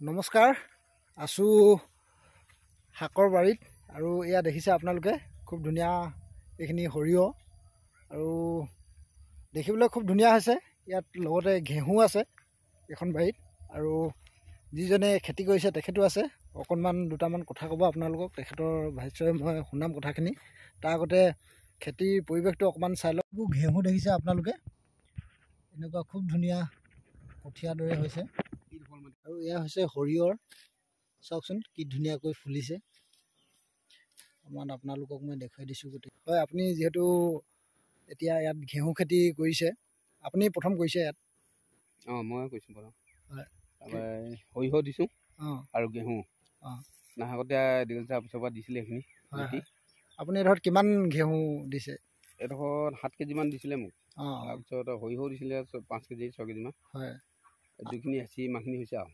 নমস্কাৰ, আছোঁ শাকৰ বাৰীত আৰু এয়া দেখিছে আপোনালোকে খুব ধুনীয়া এইখিনি সৰিয়হ আৰু দেখিবলৈ খুব ধুনীয়া হৈছে। ইয়াত লগতে ঘেঁহু আছে এখন বাৰীত আৰু যিজনে খেতি কৰিছে তেখেতো আছে। অকণমান দুটামান কথা ক'ব আপোনালোকক, তেখেতৰ ভাষ্যই মই শুনাম কথাখিনি। তাৰ আগতে খেতিৰ পৰিৱেশটো অকণমান চাই লওক। ঘেঁহু দেখিছে আপোনালোকে, এনেকুৱা খুব ধুনীয়া কঠীয়াৰ দৰে হৈছে আৰু এয়া হৈছে সৰিয়হৰ। চাওকচোন কি ধুনীয়াকৈ ফুলিছে। অকণমান আপোনালোকক মই দেখুৱাই দিছোঁ গোটেই। হয়, আপুনি যিহেতু এতিয়া ইয়াত ঘেঁহু খেতি কৰিছে, আপুনি প্ৰথম কৰিছে ইয়াত? মই কৈছোঁ প্ৰথম। হয়, তাৰপৰা সৰিয়হ দিছোঁ আৰু ঘেঁহু। নাহকতে দীঘল পিছৰ পৰা দিছিলে এইখিনি। হয়, আপুনি এডোখৰত কিমান ঘেঁহু দিছে? এডোখৰত 7 কেজিমান দিছিলে মোক। তাৰপিছত সৰিয়হ দিছিলে 5 কেজি 6 কেজিমান। হয়, দুখিনি হেঁচি মাহখিনি হৈছে আৰু।